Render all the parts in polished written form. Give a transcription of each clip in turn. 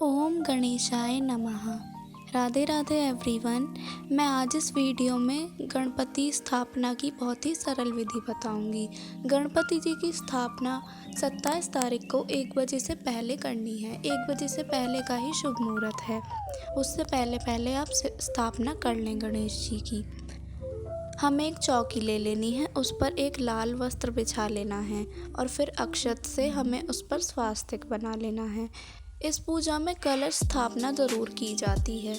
ओम गणेशाय नमः। राधे राधे एवरीवन। मैं आज इस वीडियो में गणपति स्थापना की बहुत ही सरल विधि बताऊंगी। गणपति जी की स्थापना 27 तारीख को 1 बजे से पहले करनी है। 1 बजे से पहले का ही शुभ मुहूर्त है। उससे पहले पहले आप स्थापना कर लें गणेश जी की। हमें एक चौकी ले लेनी है, उस पर एक लाल वस्त्र बिछा लेना है और फिर अक्षत से हमें उस पर स्वास्तिक बना लेना है। इस पूजा में कलश स्थापना ज़रूर की जाती है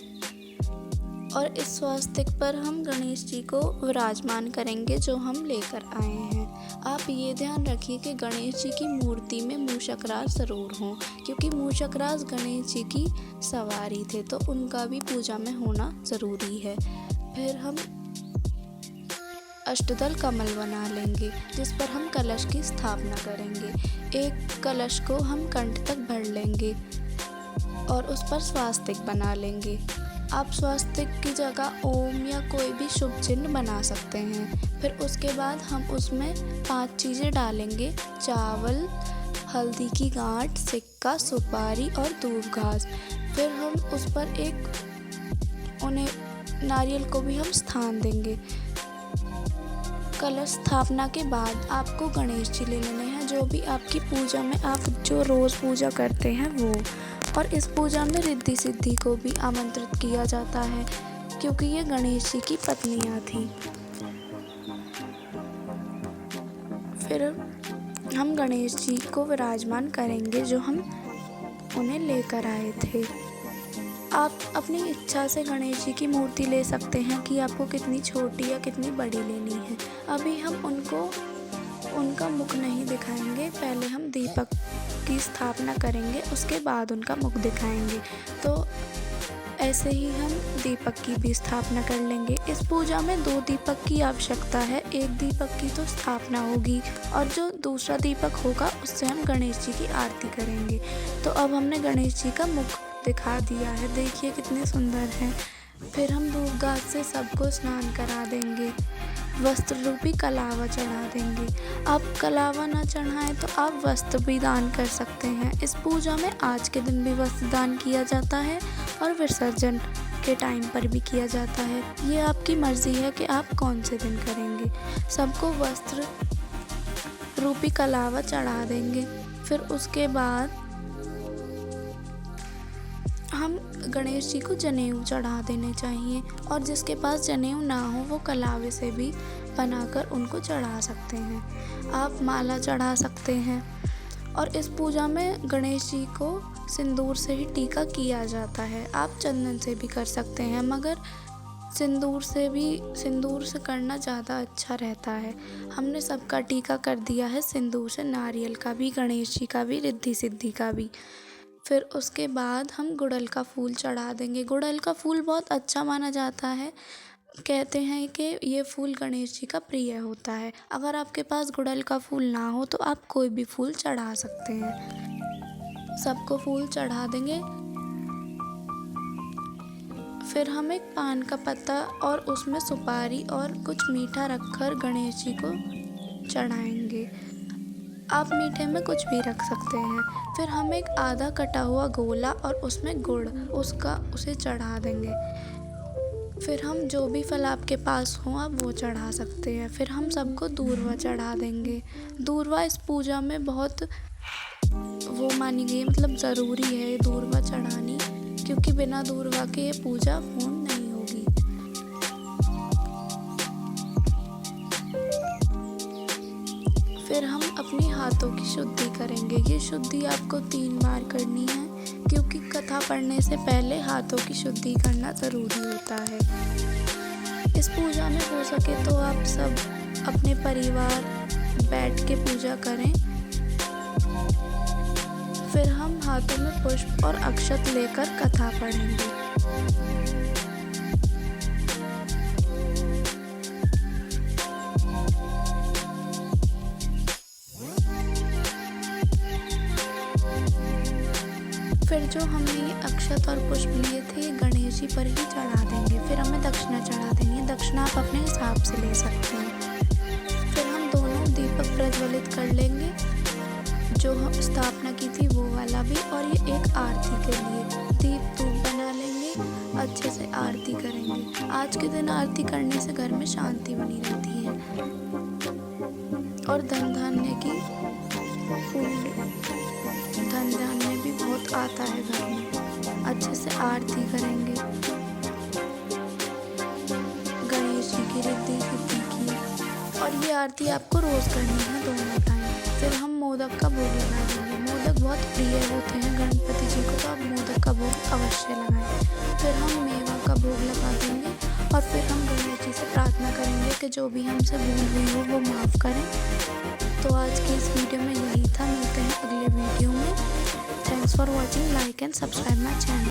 और इस स्वास्तिक पर हम गणेश जी को विराजमान करेंगे जो हम लेकर आए हैं। आप ये ध्यान रखिए कि गणेश जी की मूर्ति में मूषकराज ज़रूर हों, क्योंकि मूषकराज गणेश जी की सवारी थे, तो उनका भी पूजा में होना ज़रूरी है। फिर हम अष्टदल कमल बना लेंगे जिस पर हम कलश की स्थापना करेंगे। एक कलश को हम कंठ तक भर लेंगे और उस पर स्वास्तिक बना लेंगे। आप स्वास्तिक की जगह ओम या कोई भी शुभ चिन्ह बना सकते हैं। फिर उसके बाद हम उसमें 5 चीज़ें डालेंगे: चावल, हल्दी की गांठ, सिक्का, सुपारी और दूब घास। फिर हम उस पर उन्हें नारियल को भी हम स्थान देंगे। कलश स्थापना के बाद आपको गणेश जी ले लेने हैं, जो भी आपकी पूजा में आप जो रोज़ पूजा करते हैं वो। और इस पूजा में रिद्धि सिद्धि को भी आमंत्रित किया जाता है, क्योंकि ये गणेश जी की पत्नियां थीं। फिर हम गणेश जी को विराजमान करेंगे जो हम उन्हें लेकर आए थे। आप अपनी इच्छा से गणेश जी की मूर्ति ले सकते हैं कि आपको कितनी छोटी या कितनी बड़ी लेनी है। अभी हम उनका मुख नहीं दिखाएंगे, पहले हम दीपक की स्थापना करेंगे, उसके बाद उनका मुख दिखाएंगे। तो ऐसे ही हम दीपक की भी स्थापना कर लेंगे। इस पूजा में 2 दीपक की आवश्यकता है। एक दीपक की तो स्थापना होगी और जो दूसरा दीपक होगा उससे हम गणेश जी की आरती करेंगे। तो अब हमने गणेश जी का मुख दिखा दिया है, देखिए कितने सुंदर हैं। फिर हम दूब घास से सबको स्नान करा देंगे, वस्त्र रूपी कलावा चढ़ा देंगे। आप कलावा ना चढ़ाएं तो आप वस्त्र भी दान कर सकते हैं। इस पूजा में आज के दिन भी वस्त्र दान किया जाता है और विसर्जन के टाइम पर भी किया जाता है। ये आपकी मर्जी है कि आप कौन से दिन करेंगे। सबको वस्त्र रूपी कलावा चढ़ा देंगे। फिर उसके बाद हम गणेश जी को जनेऊ चढ़ा देने चाहिए, और जिसके पास जनेऊ ना हो वो कलावे से भी बनाकर उनको चढ़ा सकते हैं। आप माला चढ़ा सकते हैं। और इस पूजा में गणेश जी को सिंदूर से ही टीका किया जाता है। आप चंदन से भी कर सकते हैं, मगर सिंदूर से करना ज़्यादा अच्छा रहता है। हमने सबका टीका कर दिया है सिंदूर से, नारियल का भी, गणेश जी का भी, रिद्धि सिद्धि का भी। फिर उसके बाद हम गुड़हल का फूल चढ़ा देंगे। गुड़हल का फूल बहुत अच्छा माना जाता है। कहते हैं कि ये फूल गणेश जी का प्रिय होता है। अगर आपके पास गुड़हल का फूल ना हो तो आप कोई भी फूल चढ़ा सकते हैं। सबको फूल चढ़ा देंगे। फिर हम एक पान का पत्ता और उसमें सुपारी और कुछ मीठा रखकर गणेश जी को चढ़ाएंगे। आप मीठे में कुछ भी रख सकते हैं। फिर हम एक आधा कटा हुआ गोला और उसमें गुड़ उसे चढ़ा देंगे। फिर हम जो भी फल आपके पास हो आप वो चढ़ा सकते हैं। फिर हम सबको दूर्वा चढ़ा देंगे। दूर्वा इस पूजा में बहुत वो मानी गई, मतलब ज़रूरी है दूर्वा चढ़ानी, क्योंकि बिना दूर्वा के ये पूजा पूर्ण नहीं होगी। फिर हम अपने हाथों की शुद्धि करेंगे। ये शुद्धि आपको 3 बार करनी है, क्योंकि कथा पढ़ने से पहले हाथों की शुद्धि करना ज़रूरी होता है। इस पूजा में हो सके तो आप सब अपने परिवार बैठ के पूजा करें। फिर हम हाथों में पुष्प और अक्षत लेकर कथा पढ़ेंगे। फिर जो हमने ये अक्षत और पुष्प लिए थे ये गणेश जी पर ही चढ़ा देंगे। फिर हमें दक्षिणा चढ़ा देनी है। दक्षिणा आप अपने हिसाब से ले सकते हैं। फिर हम दोनों दीपक प्रज्वलित कर लेंगे, जो स्थापना की थी वो वाला भी, और ये एक आरती के लिए। आज के दिन आरती करने से घर में शांति बनी रहती है और धन धान्य भी बहुत आता है घर में। अच्छे से आरती करेंगे गणेश जी की रिद्धि सिद्धि की, और ये आरती आपको रोज करनी है दोनों टाइम। फिर हम मोदक का भोग लगा देंगे। मोदक बहुत प्रिय होते हैं गणपति जी को, तो आप मोदक का भोग अवश्य लगाएं। फिर हम मेवा का भोग लगा देंगे और फिर हम गणेश जी से प्रार्थना करेंगे कि जो भी हमसे भूल हुई हो वो माफ़ करें। तो आज की इस वीडियो में यही था। मिलते हैं अगले वीडियो में। Thanks for watching. Like and subscribe my channel.